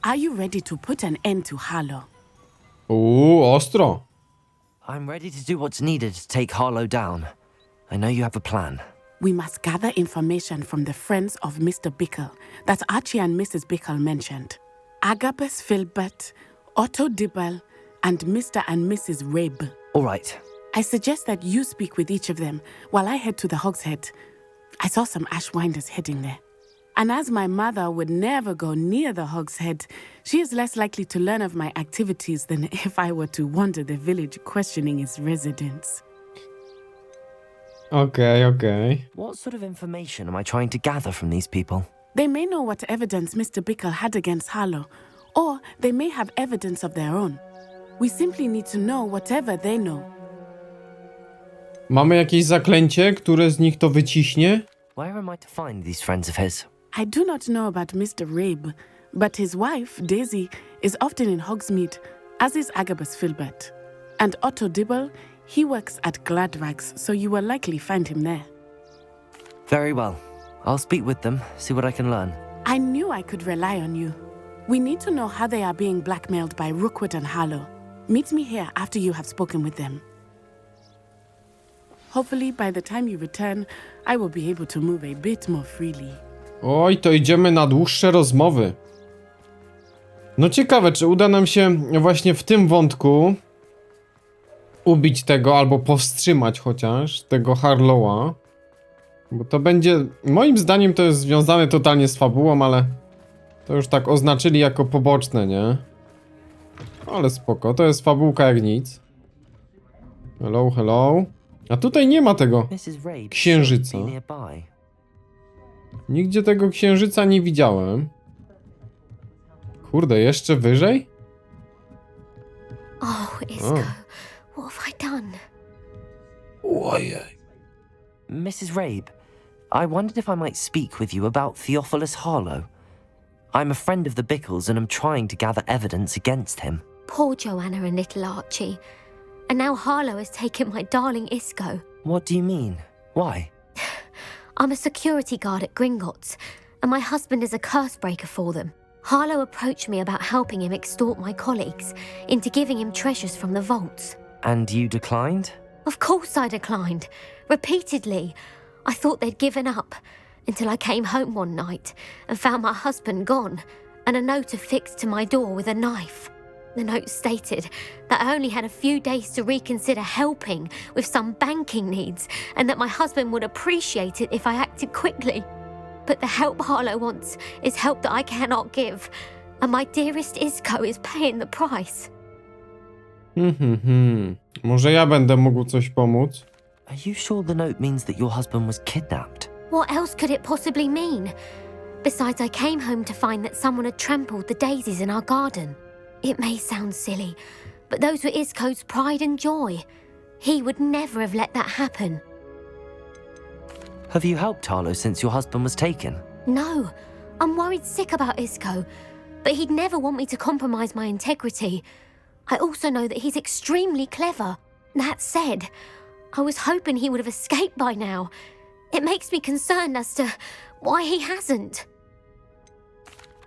Are you ready to put an end to Harlow? Ostro. I'm ready to do what's needed to take Harlow down. I know you have a plan. We must gather information from the friends of Mr. Bickle that Archie and Mrs. Bickle mentioned. Agabus Filbert, Otto Dibble, and Mr. and Mrs. Rabe. All right. I suggest that you speak with each of them while I head to the Hogshead. I saw some Ashwinders heading there. And as my mother would never go near the Hogshead, she is less likely to learn of my activities than if I were to wander the village questioning its residents. Okay. What sort of information am I trying to gather from these people? They may know what evidence Mr. Bickle had against Harlow, or they may have evidence of their own. We simply need to know whatever they know. Mamy jakieś zaklęcie, które z nich to wyciśnie? Where am I to find these friends of his? I do not know about Mr. Rabe, but his wife, Daisy, is often in Hogsmeade, as is Agabus Filbert. And Otto Dibble, he works at Gladrags, so you will likely find him there. Very well. I'll speak with them, see what I can learn. I knew I could rely on you. We need to know how they are being blackmailed by Rookwood and Harlow. Meet me here after you have spoken with them. Hopefully, by the time you return, I will be able to move a bit more freely. Oj, to idziemy na dłuższe rozmowy. No ciekawe, czy uda nam się właśnie w tym wątku ubić tego, albo powstrzymać chociaż tego Harlowa. Bo to będzie, moim zdaniem to jest związane totalnie z fabułą, ale to już tak oznaczyli jako poboczne, nie? Ale spoko, to jest fabułka jak nic. Hello. A tutaj nie ma tego księżyca. Nigdzie tego księżyca nie widziałem. Kurde, jeszcze wyżej? Oh, Isco, what have I done? Ojej. Mrs. Rabe, I wondered if I might speak with you about Theophilus Harlow. I'm a friend of the Bickles and I'm trying to gather evidence against him. Poor Joanna and little Archie. And now Harlow has taken my darling Isco. What do you mean? Why? I'm a security guard at Gringotts, and my husband is a curse breaker for them. Harlow approached me about helping him extort my colleagues into giving him treasures from the vaults. And you declined? Of course I declined. Repeatedly. I thought they'd given up, until I came home one night and found my husband gone, and a note affixed to my door with a knife. The note stated that I only had a few days to reconsider helping with some banking needs, and that my husband would appreciate it if I acted quickly. But the help Harlow wants is help that I cannot give, and my dearest Isco is paying the price. Może ja będę mógł coś pomóc? Are you sure the note means that your husband was kidnapped? What else could it possibly mean? Besides, I came home to find that someone had trampled the daisies in our garden. It may sound silly, but those were Isco's pride and joy. He would never have let that happen. Have you helped Harlow since your husband was taken? No, I'm worried sick about Isco, but he'd never want me to compromise my integrity. I also know that he's extremely clever. That said, I was hoping he would have escaped by now. It makes me concerned as to why he hasn't.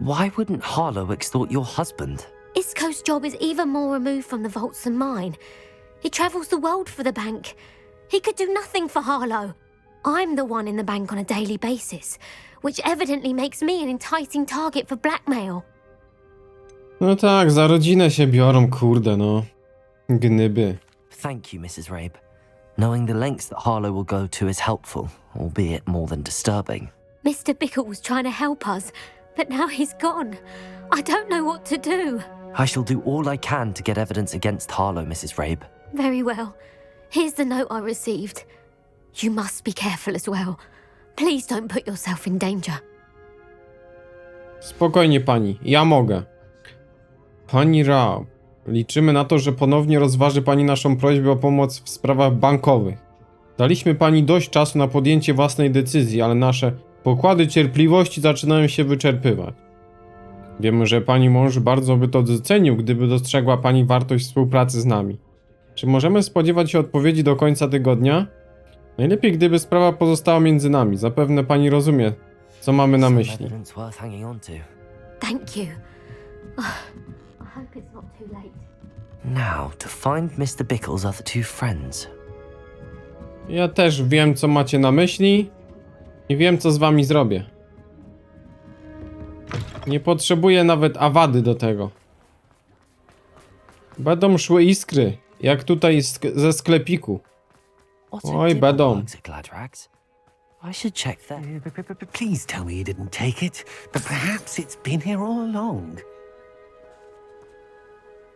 Why wouldn't Harlow extort your husband? Isco's job is even more removed from the vaults than mine. He travels the world for the bank. He could do nothing for Harlow. I'm the one in the bank on a daily basis, which evidently makes me an enticing target for blackmail. No tak, za rodzinę się biorą, kurde no. Gnyby. Thank you, Mrs. Rabe. Knowing the lengths that Harlow will go to is helpful, albeit more than disturbing. Mr. Bickle was trying to help us, but now he's gone. I don't know what to do. I shall do all I can to get evidence against Harlow, Mrs. Rabe. Very well. Here's the note I received. You must be careful as well. Please don't put yourself in danger. Spokojnie pani, ja mogę. Pani Rao, liczymy na to, że ponownie rozważy pani naszą prośbę o pomoc w sprawach bankowych. Daliśmy pani dość czasu na podjęcie własnej decyzji, ale nasze pokłady cierpliwości zaczynają się wyczerpywać. Wiemy, że pani mąż bardzo by to docenił, gdyby dostrzegła pani wartość współpracy z nami. Czy możemy spodziewać się odpowiedzi do końca tygodnia? Najlepiej, gdyby sprawa pozostała między nami. Zapewne pani rozumie, co mamy na myśli. Thank you. I hope it's not too late. Now, to find Mr. Bickle's other two friends. Ja też wiem, co macie na myśli i wiem, co z wami zrobię. Nie potrzebuję nawet awady do tego. Będą szły iskry, jak tutaj ze sklepiku. Oj, będą. I should check that. Please tell me you didn't take it, but perhaps it's been here all along.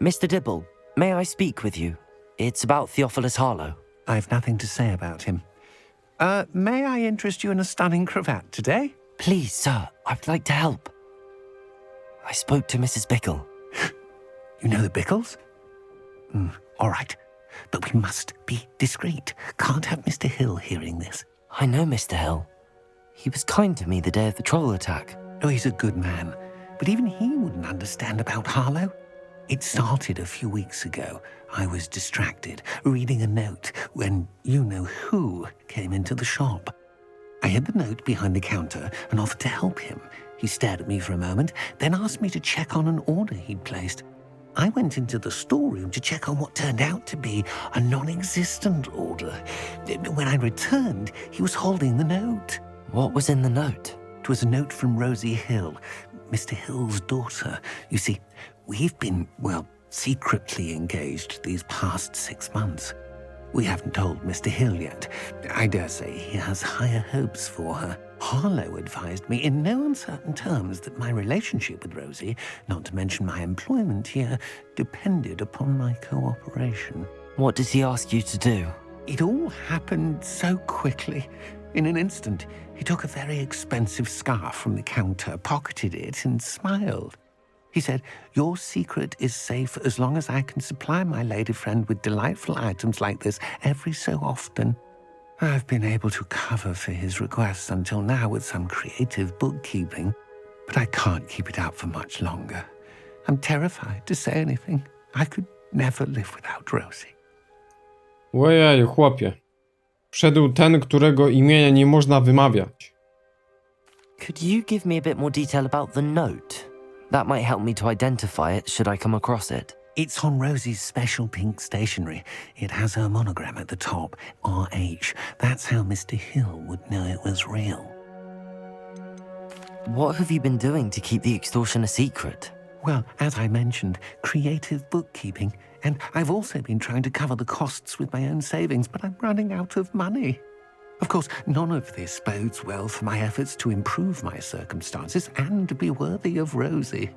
Mr. Dibble, may I speak with you? It's about Theophilus Harlow. I've nothing to say about him. May I interest you in a stunning cravat today? Please, sir, I'd like to help. I spoke to Mrs. Bickle. You know the Bickles? All right, but we must be discreet. Can't have Mr. Hill hearing this. I know Mr. Hill. He was kind to me the day of the troll attack. Oh, he's a good man, but even he wouldn't understand about Harlow. It started a few weeks ago. I was distracted, reading a note, when you-know-who came into the shop. I hid the note behind the counter and offered to help him. He stared at me for a moment, then asked me to check on an order he'd placed. I went into the storeroom to check on what turned out to be a non-existent order. When I returned, he was holding the note. What was in the note? It was a note from Rosie Hill, Mr. Hill's daughter. You see, we've been, secretly engaged these past 6 months. We haven't told Mr. Hill yet. I dare say he has higher hopes for her. Harlow advised me in no uncertain terms that my relationship with Rosie, not to mention my employment here, depended upon my cooperation. What did he ask you to do? It all happened so quickly. In an instant, he took a very expensive scarf from the counter, pocketed it, and smiled. He said, "Your secret is safe as long as I can supply my lady friend with delightful items like this every so often." I've been able to cover for his requests until now with some creative bookkeeping, but I can't keep it up for much longer. I'm terrified to say anything. I could never live without Rosie. Ojej, chłopie. Wszedł ten, którego imienia nie można wymawiać. Could you give me a bit more detail about the note? That might help me to identify it should I come across it. It's on Rosie's special pink stationery. It has her monogram at the top, RH. That's how Mr. Hill would know it was real. What have you been doing to keep the extortion a secret? Well, as I mentioned, creative bookkeeping. And I've also been trying to cover the costs with my own savings, but I'm running out of money. Of course, none of this bodes well for my efforts to improve my circumstances and be worthy of Rosie.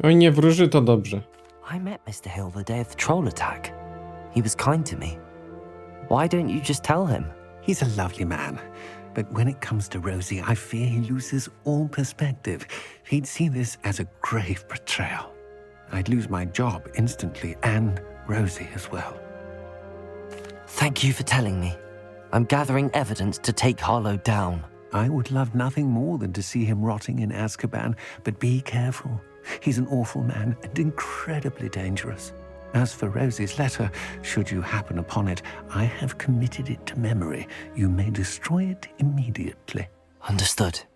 Oj, nie wróży to dobrze. I met Mr. Hill the day of the troll attack. He was kind to me. Why don't you just tell him? He's a lovely man, but when it comes to Rosie, I fear he loses all perspective. He'd see this as a grave betrayal. I'd lose my job instantly, and Rosie as well. Thank you for telling me. I'm gathering evidence to take Harlow down. I would love nothing more than to see him rotting in Azkaban, but be careful. He's an awful man and incredibly dangerous. As for Rosie's letter, should you happen upon it, I have committed it to memory. You may destroy it immediately. Understood.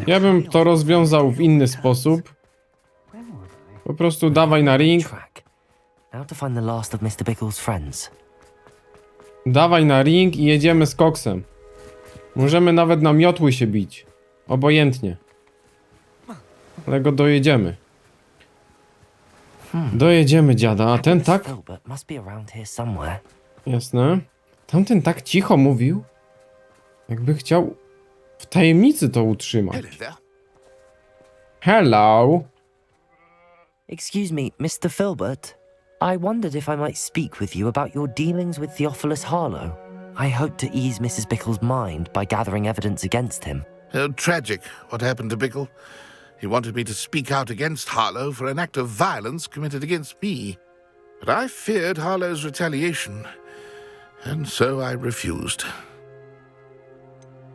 Ja bym to rozwiązał w inny sposób. Po prostu dawaj na ring. Now to find the last of Mr. Bickle's friends. Dawaj na ring i jedziemy z koksem. Możemy nawet na miotły się bić. Obojętnie. Ale go dojedziemy. Dojedziemy dziada, a ten tak? Jasne. Tamten tak cicho mówił. Jakby chciał w tajemnicy to utrzymać. Hello. Excuse me, Mr. Filbert. I wondered if I might speak with you about your dealings with Theophilus Harlow. I hoped to ease Mrs. Bickle's mind by gathering evidence against him. Tragic, what happened to Bickle. He wanted me to speak out against Harlow for an act of violence committed against me. But I feared Harlow's retaliation, and so I refused.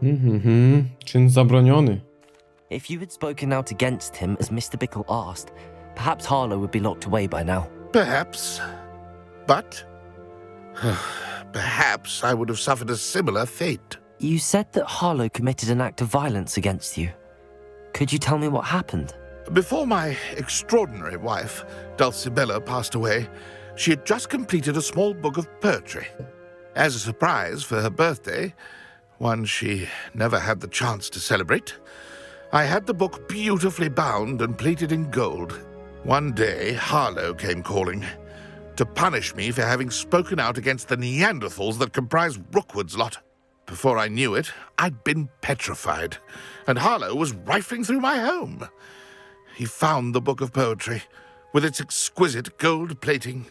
Czyn zabroniony. If you had spoken out against him as Mr. Bickle asked, perhaps Harlow would be locked away by now. Perhaps. But perhaps I would have suffered a similar fate. You said that Harlow committed an act of violence against you. Could you tell me what happened? Before my extraordinary wife, Dulcibella, passed away, she had just completed a small book of poetry. As a surprise for her birthday, one she never had the chance to celebrate, I had the book beautifully bound and plated in gold. One day, Harlow came calling to punish me for having spoken out against the Neanderthals that comprise Rookwood's lot. Before I knew it, I'd been petrified, and Harlow was rifling through my home. He found the book of poetry, with its exquisite gold plating.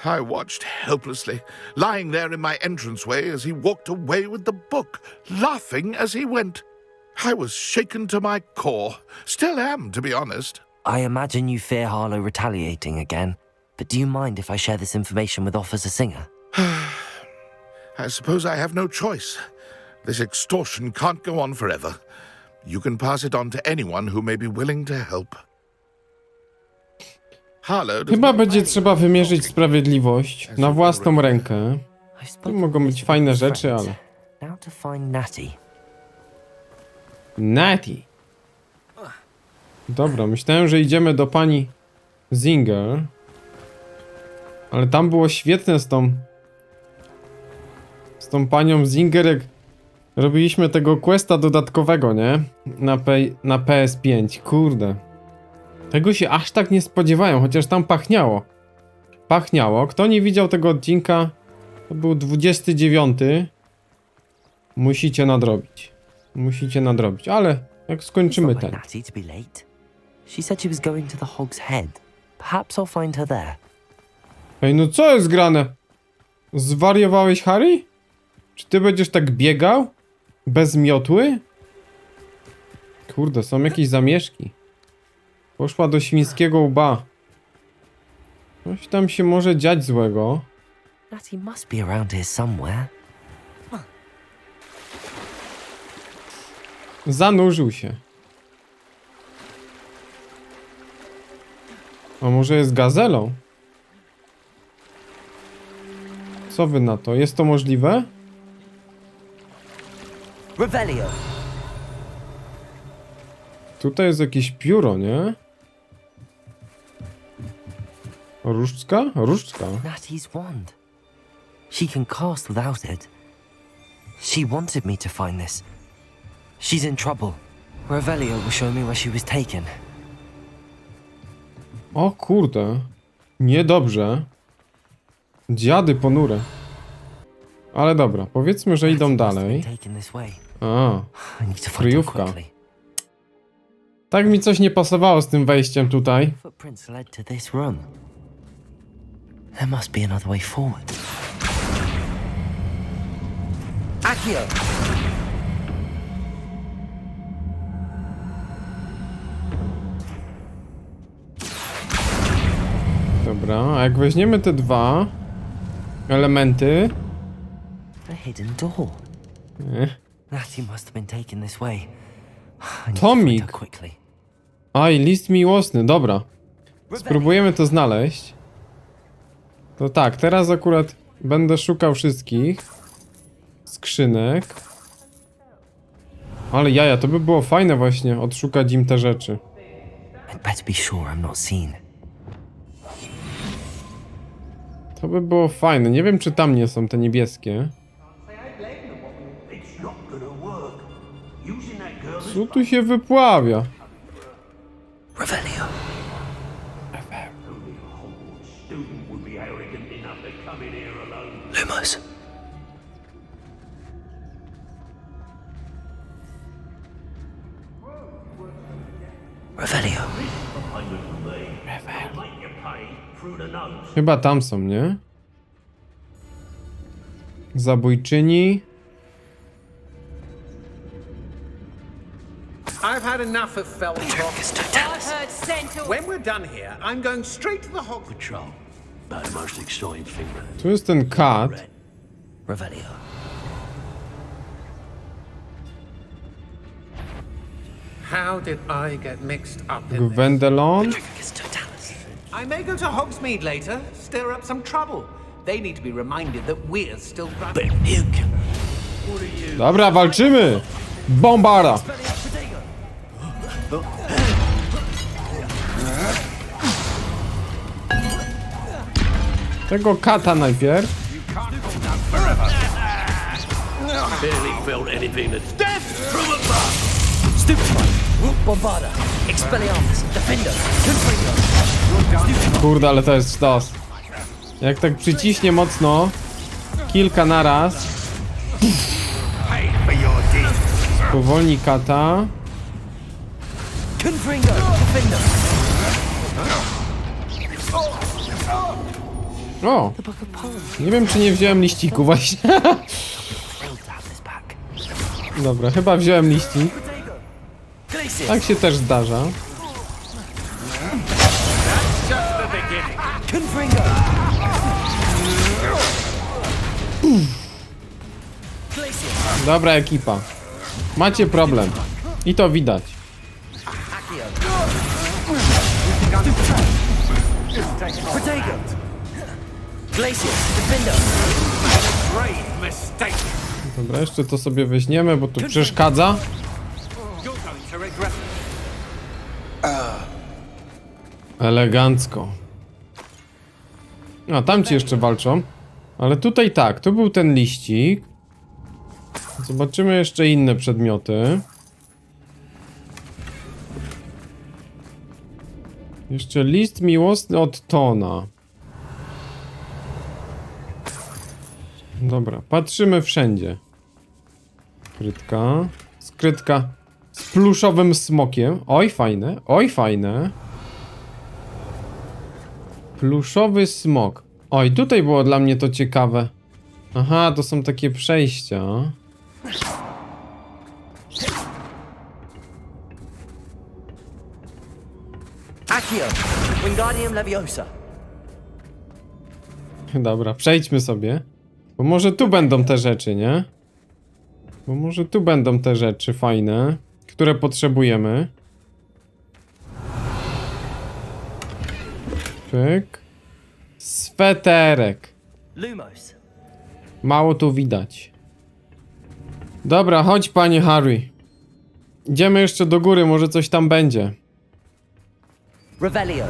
I watched helplessly, lying there in my entranceway as he walked away with the book, laughing as he went. I was shaken to my core. Still am, to be honest. I imagine you fear Harlow retaliating again, but do you mind if I share this information with Officer Singer? I suppose I have no choice. This extortion can't go on forever. You can pass it on to anyone who may be willing to help. Harlow does Chyba not będzie mind trzeba wymierzyć sprawiedliwość na własną rękę. Tu mogą być fajne rzeczy, ale... Now to find Natty. Natty. Dobra, myślałem, że idziemy do pani Zinger. Ale tam było świetne z tą panią Zinger, jak robiliśmy tego questa dodatkowego, nie? Na PS5. Kurde. Tego się aż tak nie spodziewają, chociaż tam pachniało. Pachniało. Kto nie widział tego odcinka, to był 29. Musicie nadrobić. Musicie nadrobić, ale jak skończymy ten. Natty to be late. She said she was going to the Hog's Head. Perhaps I'll find her there. Ej, no co jest grane? Zwariowałeś, Harry? Czy ty będziesz tak biegał? Bez miotły? Kurde, są jakieś zamieszki. Poszła do świńskiego łba. Coś tam się może dziać złego. Natty must be around here somewhere. Zanurzył się. A może jest gazelą? Co wy na to? Jest to możliwe? Revelio. Tutaj jest jakieś pióro, nie? Różdżka? Różdżka. Natty's wand. She can cast without it. She wanted me to find this. She's in trouble. Revelio will show me where she was taken. O kurde. Niedobrze. Dziady ponure. Ale dobra, powiedzmy, że idą dalej. A, kryjówka. Tak mi coś nie pasowało z tym wejściem tutaj. Footprints led to this room. There must be another way forward. Accio! Dobra, a jak weźmiemy te dwa elementy... A hidden door. Natty must have been taken this way. I need to find Tomik. her quickly. Aj, list miłosny, dobra. Spróbujemy to znaleźć. To tak, teraz akurat będę szukał wszystkich skrzynek. Ale jaja, to by było fajne właśnie, odszukać im te rzeczy. I'd better be sure I'm not seen. To by było fajne. Nie wiem, czy tam nie są te niebieskie. Co tu się wypławia? Revelio. Lumos. Revelio. Chyba tam są, nie? Zabójczyni. I've had enough of Felton. CENTAURY. When we're done here, I'm going straight to the Hogwarts Patrol. But the most exciting thing, Tu jest ten kat. Revelio. How did I get mixed up in this? Gwendelon. I may go to Hogsmeade later, stir up some trouble. They need to be reminded that we're still brothers. Dobra, walczymy! Bombara! Tego kata najpierw. Barely felt anything to death from above. Bombarda. Expelliarmus. Defender. Kurde, ale to jest sztos. Jak tak przyciśnie mocno kilka naraz, powolni kata. Confringo. Defender. O! Nie wiem, czy nie wziąłem liściku właśnie. Dobra, chyba wziąłem liścik. Tak się też zdarza. Dobra ekipa. Macie problem. I to widać. Dobra, jeszcze to sobie weźmiemy, bo tu przeszkadza. Elegancko. A, tam ci jeszcze walczą. Ale tutaj tak, tu był ten liścik. Zobaczymy jeszcze inne przedmioty. Jeszcze list miłosny od Tona. Dobra, patrzymy wszędzie. Skrytka. Skrytka z pluszowym smokiem. Oj, fajne. Oj, fajne. Pluszowy smok. Oj, tutaj było dla mnie to ciekawe. Aha, to są takie przejścia. Accio. Wingardium Leviosa. Dobra, przejdźmy sobie. Bo może tu będą te rzeczy, nie? Bo może tu będą te rzeczy fajne, które potrzebujemy. Pyk. Sweterek. Lumos. Mało tu widać. Dobra, chodź panie Harry. Idziemy jeszcze do góry, może coś tam będzie. Revelio.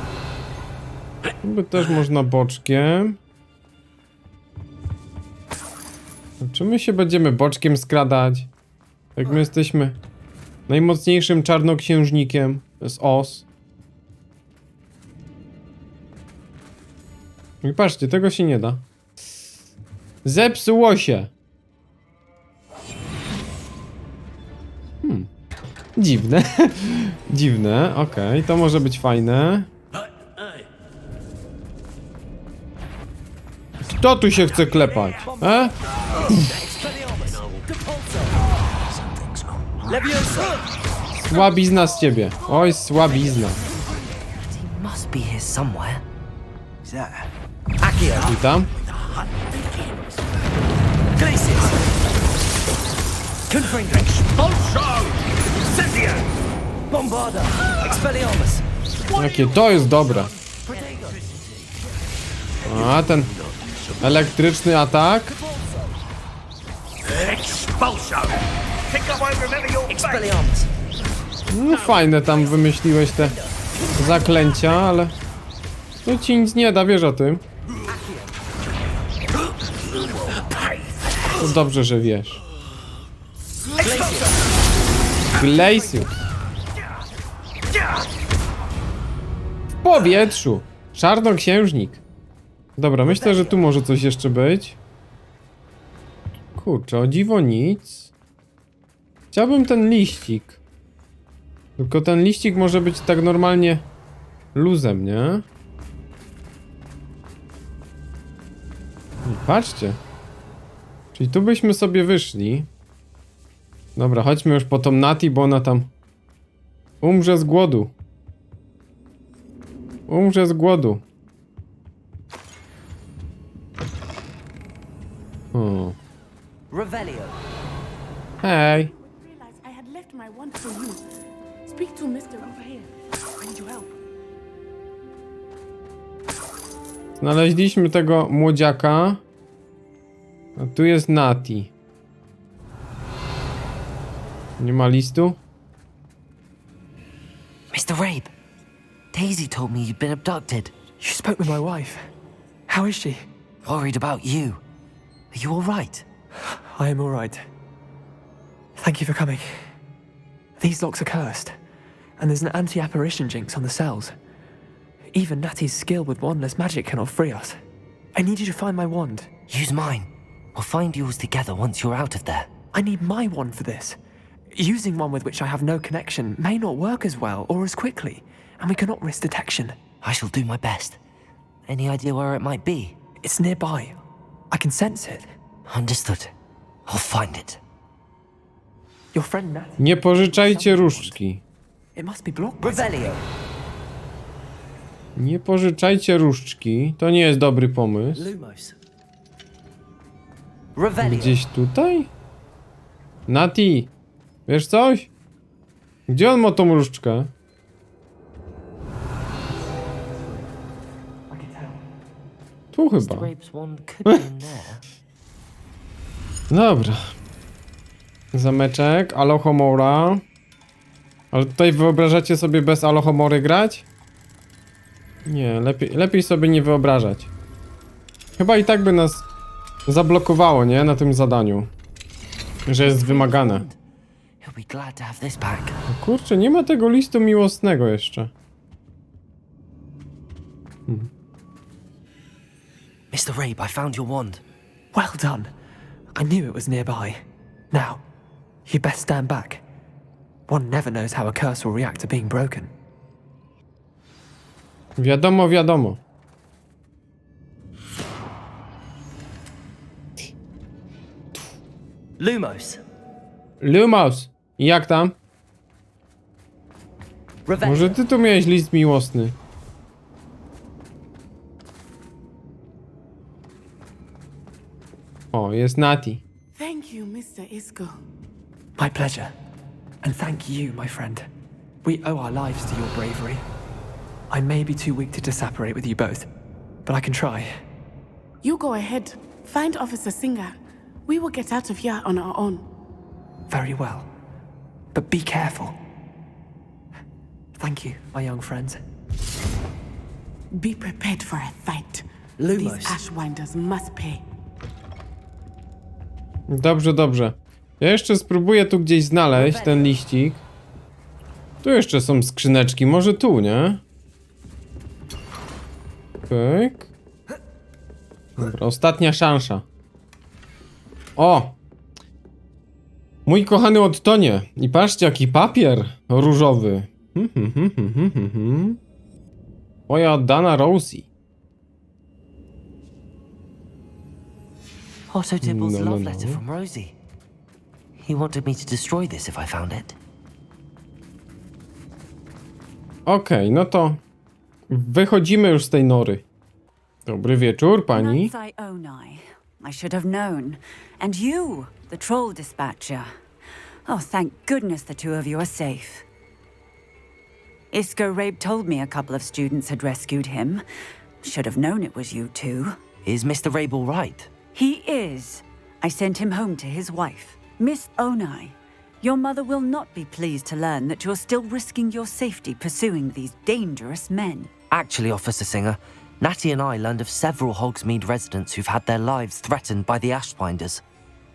Chyba też można boczkiem. Czy my się będziemy boczkiem skradać? Jak my jesteśmy najmocniejszym czarnoksiężnikiem z Oz. I patrzcie, tego się nie da. Zepsuło się. Dziwne. Dziwne, okej, to może być fajne. Kto tu się chce klepać? Słabizna z ciebie. Oj, słabizna. Must be here somewhere. Accio. Witam. Glacius. Confringo. Seria. Bombarda. Expelliarmus. Jakie to jest dobre. A, ten elektryczny atak. Expelliarmus. No fajne tam wymyśliłeś te zaklęcia, ale to ci nic nie da, wiesz o tym. To dobrze, że wiesz. Glacius. W powietrzu. Czarnoksiężnik. Dobra, myślę, że tu może coś jeszcze być. Kurczę, o dziwo nic. Chciałbym ten liścik. Tylko ten liścik może być tak normalnie luzem, nie? I patrzcie. Czyli tu byśmy sobie wyszli. Dobra, chodźmy już po tą Nati, bo ona tam umrze z głodu. Umrze z głodu. O. Revelio. Hej. Realized I had left my wand for you. Speak to Mr. over here. I need your help. Znaleźliśmy tego młodziaka. A tu jest Nati. Nie ma listu? Mr. Rabe, Daisy told me you'd been abducted. You spoke with my wife. How is she? Worried about you. Are you all right? I am all right. Thank you for coming. These locks are cursed, and there's an anti-apparition jinx on the cells. Even Natty's skill with wandless magic cannot free us. I need you to find my wand. Use mine. We'll find yours together once you're out of there. I need my wand for this. Using one with which I have no connection may not work as well or as quickly, and we cannot risk detection. I shall do my best. Any idea where it might be? It's nearby. I can sense it. Understood. I'll find it. Your friend Natty. Nie pożyczajcie różdżki. It must be blocked by Revelio. Nie pożyczajcie różdżki. To nie jest dobry pomysł. Lumos. Revelio. Gdzieś tutaj? Nati, wiesz coś? Gdzie on ma tą różdżkę? Tu chyba. Mr. Rabe's wand could be in there. Dobra. Zameczek, Alohomora. Ale tutaj wyobrażacie sobie bez Alohomory grać? Nie, lepiej sobie nie wyobrażać. Chyba i tak by nas zablokowało, nie? Na tym zadaniu. Że jest wymagane. He'll be glad to have this back. O kurczę, nie ma tego listu miłosnego jeszcze. Mr. Rabe, I found your wand. Well done. I knew it was nearby. Now, you best stand back. One never knows how a curse will react to being broken. Wiadomo, wiadomo. Lumos. Lumos, jak tam? Revelio. Może ty tu miałeś list miłosny? O, jest Nati. Thank you, Mr. Isco. My pleasure. And thank you, my friend. We owe our lives to your bravery. I may be too weak to disapparate with you both, but I can try. You go ahead. Find Officer Singer. We will get out of here on our own. Very well. But be careful. Thank you, my young friends. Be prepared for a fight. Lumos. These Ashwinders must pay. Dobrze, dobrze. Ja jeszcze spróbuję tu gdzieś znaleźć ten liścik. Tu jeszcze są skrzyneczki, może tu, nie? Pyk. Dobra, ostatnia szansa. O! Mój kochany Ottonie. I patrzcie, jaki papier różowy. Moja oddana Rosie. Otto Dibble's No, no, love no. letter from Rosie. He wanted me to destroy this if I found it. Okej, no to wychodzimy już z tej nory. Dobry wieczór, pani. Natsai Onai. I should have known. And you, the troll dispatcher. Oh, thank goodness the two of you are safe. Isco Rabe told me a couple of students had rescued him. Should have known it was you two. Is Mr. Rabe all right? He is. I sent him home to his wife. Miss Onai, your mother will not be pleased to learn that you're still risking your safety pursuing these dangerous men. Actually, Officer Singer, Natty and I learned of several Hogsmeade residents who've had their lives threatened by the Ashwinders.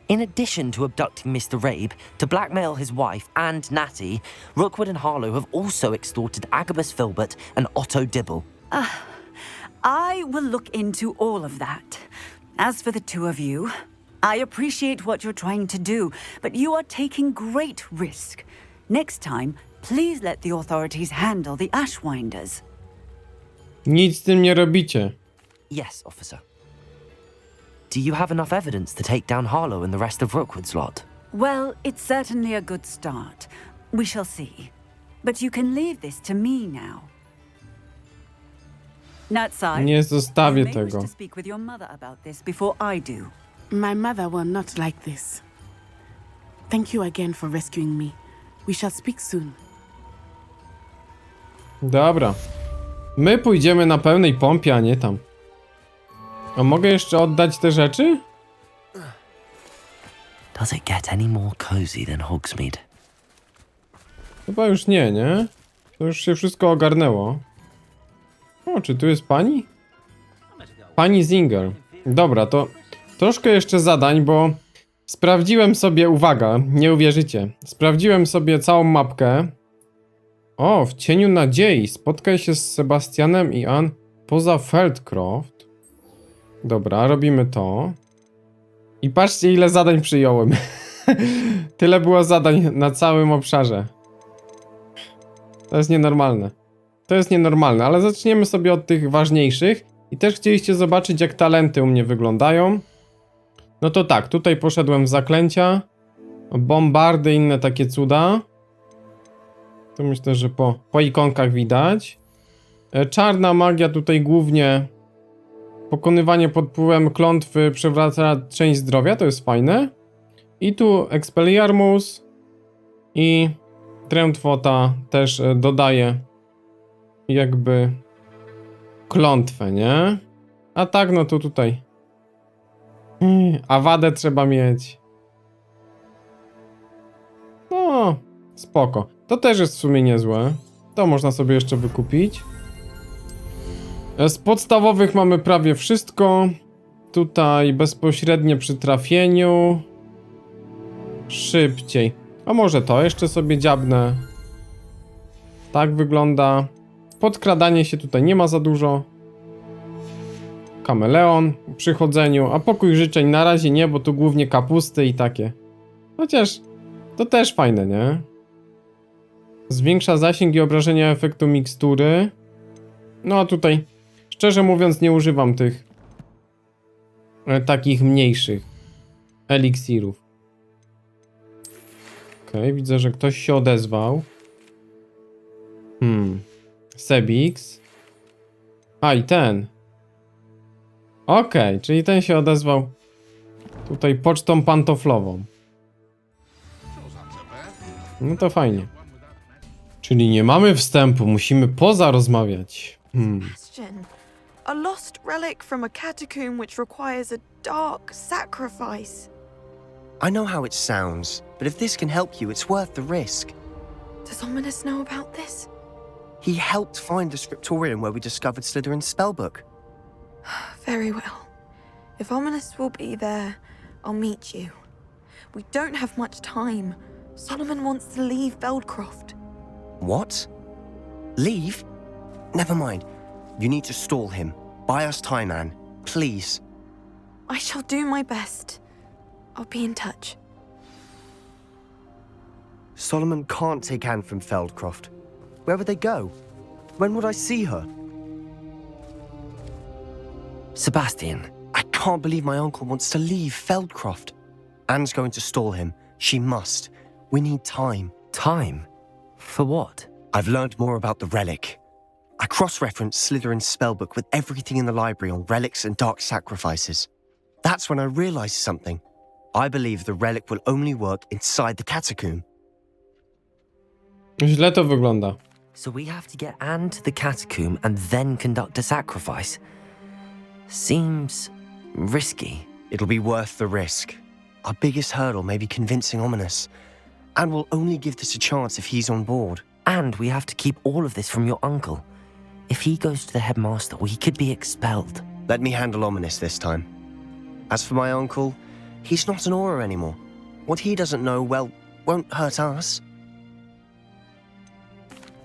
In addition to abducting Mr. Rabe to blackmail his wife and Natty, Rookwood and Harlow have also extorted Agabus Filbert and Otto Dibble. I will look into all of that. As for the two of you, I appreciate what you're trying to do, but you are taking great risk. Next time, please let the authorities handle the Ashwinders. Nic z tym nie robicie. Yes, officer. Do you have enough evidence to take down Harlow and the rest of Rookwood's lot? Well, it's certainly a good start. We shall see. But you can leave this to me now. Natsai, Nie you zostawię may wish tego. to speak with your mother about this before I do. My mother will not like this. Thank you again for rescuing me. We shall speak soon. Dobra. My pójdziemy na pełnej pompie, a nie tam. A mogę jeszcze oddać te rzeczy? Does it get any more cozy than Hogsmeade? Chyba już nie, nie? To już się wszystko ogarnęło. O, czy tu jest pani? Pani Zinger. Dobra, to troszkę jeszcze zadań, bo sprawdziłem sobie, uwaga, nie uwierzycie. Sprawdziłem sobie całą mapkę. O, w cieniu nadziei. Spotkaj się z Sebastianem i Ann poza Feldcroft. Dobra, robimy to. I patrzcie, ile zadań przyjąłem. Tyle było zadań na całym obszarze. To jest nienormalne. To jest nienormalne, ale zaczniemy sobie od tych ważniejszych. I też chcieliście zobaczyć, jak talenty u mnie wyglądają. No to tak, tutaj poszedłem w zaklęcia. Bombardy, inne takie cuda. To myślę, że po ikonkach widać. Czarna magia tutaj głównie. Pokonywanie pod wpływem klątwy przywraca część zdrowia, to jest fajne. I tu Expelliarmus i Trętwota też dodaje jakby klątwę, nie? A tak, no to tutaj Awadę trzeba mieć. No, spoko. To też jest w sumie niezłe. To można sobie jeszcze wykupić. Z podstawowych mamy prawie wszystko. Tutaj bezpośrednie przy trafieniu. Szybciej. A może to jeszcze sobie dziabnę. Tak wygląda. Podkradanie się tutaj nie ma za dużo. Kameleon przy chodzeniu. A pokój życzeń na razie nie, bo tu głównie kapusty i takie. Chociaż to też fajne, nie? Zwiększa zasięg i obrażenia efektu mikstury. No a tutaj szczerze mówiąc nie używam tych takich mniejszych eliksirów. Okej, widzę, że ktoś się odezwał. Sebix. A i ten. Okej, czyli ten się odezwał tutaj pocztą pantoflową. No to fajnie. Czyli nie mamy wstępu, musimy poza rozmawiać. Question. A lost relic from a catacomb which requires a dark sacrifice. I know how it sounds, but if this can help you, it's worth the risk. Does Ominous know about this? He helped find the scriptorium where we discovered Slytherin's spellbook. Very well. If Ominous will be there, I'll meet you. We don't have much time. Solomon wants to leave Feldcroft. What? Leave? Never mind. You need to stall him. Buy us time, Anne. Please. I shall do my best. I'll be in touch. Solomon can't take Anne from Feldcroft. Where would they go? When would I see her? Sebastian. I can't believe my uncle wants to leave Feldcroft. Anne's going to stall him. She must. We need time. Time? For what? I've learned more about the relic. I cross-referenced Slytherin's spellbook with everything in the library on relics and dark sacrifices. That's when I realized something. I believe the relic will only work inside the catacomb. Źle to wygląda. So we have to get Anne to the catacomb and then conduct a sacrifice. Seems risky. It'll be worth the risk. Our biggest hurdle may be convincing Ominous. And we'll only give this a chance if he's on board. And we have to keep all of this from your uncle. If he goes to the headmaster, we could be expelled. Let me handle Ominous this time. As for my uncle, he's not an Auror anymore. What he doesn't know, well, won't hurt us.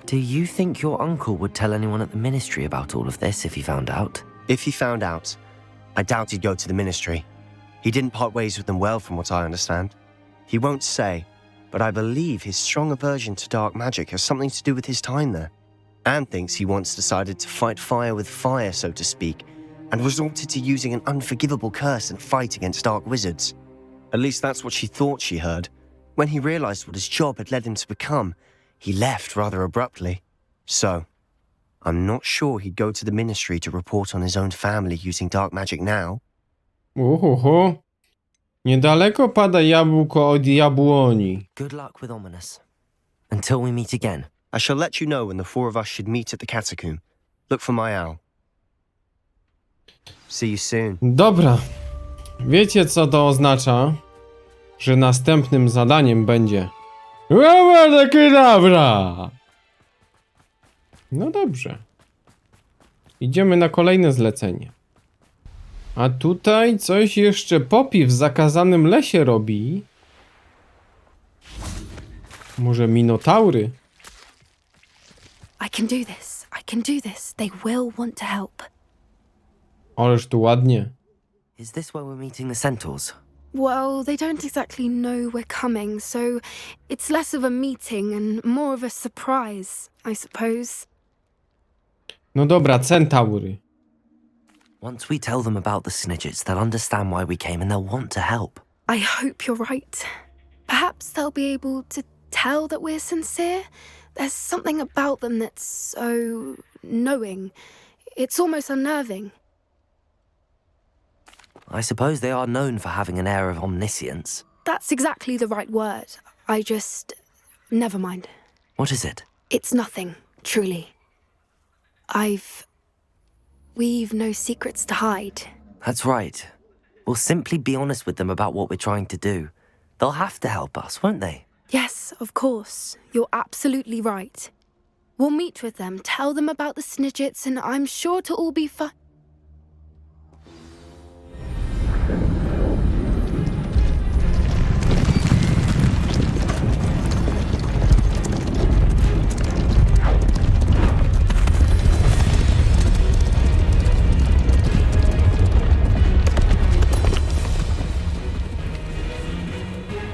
Do you think your uncle would tell anyone at the ministry about all of this if he found out? If he found out, I doubt he'd go to the ministry. He didn't part ways with them well, from what I understand. He won't say, but I believe his strong aversion to dark magic has something to do with his time there. Anne thinks he once decided to fight fire with fire, so to speak, and resorted to using an unforgivable curse in a fight against dark wizards. At least that's what she thought she heard. When he realized what his job had led him to become, he left rather abruptly. So, I'm not sure he'd go to the ministry to report on his own family using dark magic now. Niedaleko pada jabłko od jabłoni. Good luck with Ominous. Until we meet again. I shall let you know when the four of us should meet at the catacomb. Look for my owl. See you soon. Dobra. Wiecie, co to oznacza? Że następnym zadaniem będzie... Abracadabra! No dobrze. Idziemy na kolejne zlecenie. A tutaj coś jeszcze Poppy w zakazanym lesie robi. Może minotaury? I can do this. I can do this. They will want to help. Ależ tu ładnie. Is this where we're meeting the centaurs? Well, they don't exactly know we're coming, so it's less of a meeting and more of a surprise, I suppose. No dobra, centaury. Once we tell them about the Snidgets, they'll understand why we came and they'll want to help. I hope you're right. Perhaps they'll be able to tell that we're sincere. There's something about them that's so knowing. It's almost unnerving. I suppose they are known for having an air of omniscience. That's exactly the right word. I just... Never mind. What is it? It's nothing, truly. We've no secrets to hide. That's right. We'll simply be honest with them about what we're trying to do. They'll have to help us, won't they? Yes, of course. You're absolutely right. We'll meet with them, tell them about the Snidgets, and I'm sure to all be fine.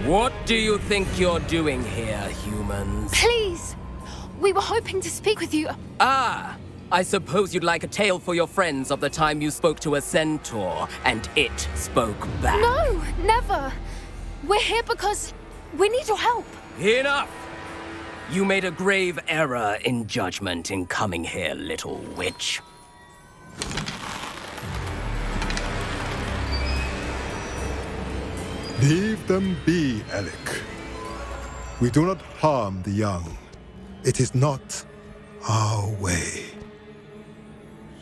What do you think you're doing here, humans? Please! We were hoping to speak with you. Ah! I suppose you'd like a tale for your friends of the time you spoke to a centaur, and it spoke back. No, never. We're here because we need your help. Enough! You made a grave error in judgment in coming here, little witch. Leave them be, Alec. We do not harm the young. It is not our way.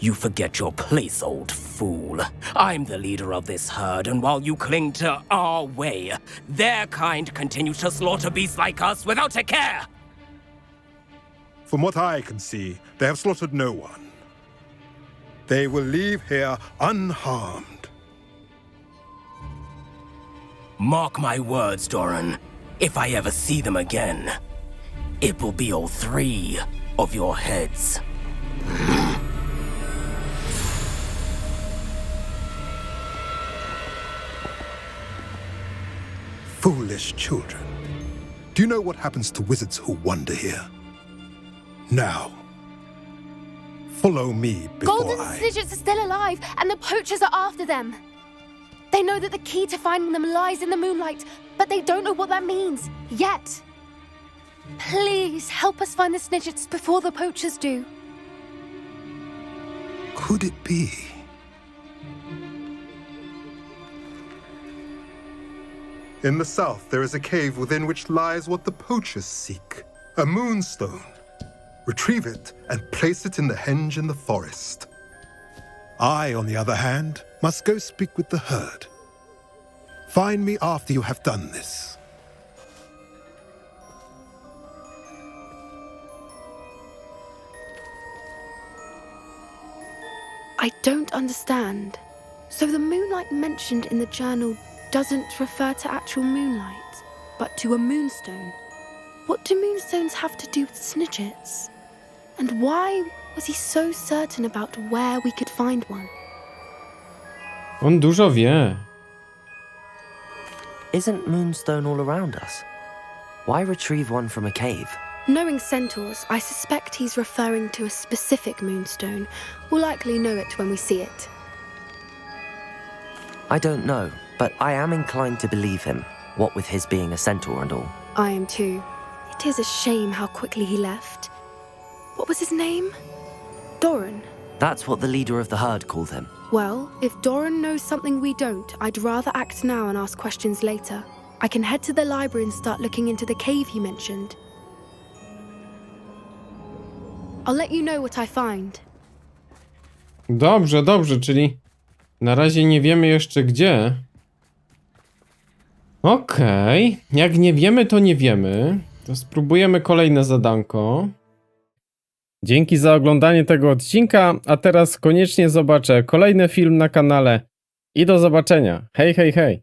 You forget your place, old fool. I'm the leader of this herd, and while you cling to our way, their kind continues to slaughter beasts like us without a care! From what I can see, they have slaughtered no one. They will leave here unharmed. Mark my words, Doran. If I ever see them again, it will be all 3 of your heads. Foolish children. Do you know what happens to wizards who wander here? Now, follow me before Golden Snidgets are still alive, and the poachers are after them. They know that the key to finding them lies in the moonlight, but they don't know what that means, yet. Please, help us find the Snidgets before the poachers do. Could it be? In the south, there is a cave within which lies what the poachers seek. A moonstone. Retrieve it and place it in the henge in the forest. I, on the other hand, must go speak with the herd. Find me after you have done this. I don't understand. So the moonlight mentioned in the journal doesn't refer to actual moonlight, but to a moonstone. What do moonstones have to do with Snidgets? And why was he so certain about where we could find one? On dużo wie. Isn't moonstone all around us? Why retrieve one from a cave? Knowing centaurs, I suspect he's referring to a specific moonstone. We'll likely know it when we see it. I don't know, but I am inclined to believe him, what with his being a centaur and all. I am too. It is a shame how quickly he left. What was his name? Doran. That's what the leader of the herd called him. Well, if Doran knows something we don't, I'd rather act now and ask questions later. I can head to the library and start looking into the cave he mentioned. I'll let you know what I find. Dobrze, dobrze, czyli na razie nie wiemy jeszcze gdzie. Okej, jak nie wiemy, to nie wiemy. To spróbujemy kolejne zadanko. Dzięki za oglądanie tego odcinka, a teraz koniecznie zobaczę kolejny film na kanale i do zobaczenia. Hej, hej, hej!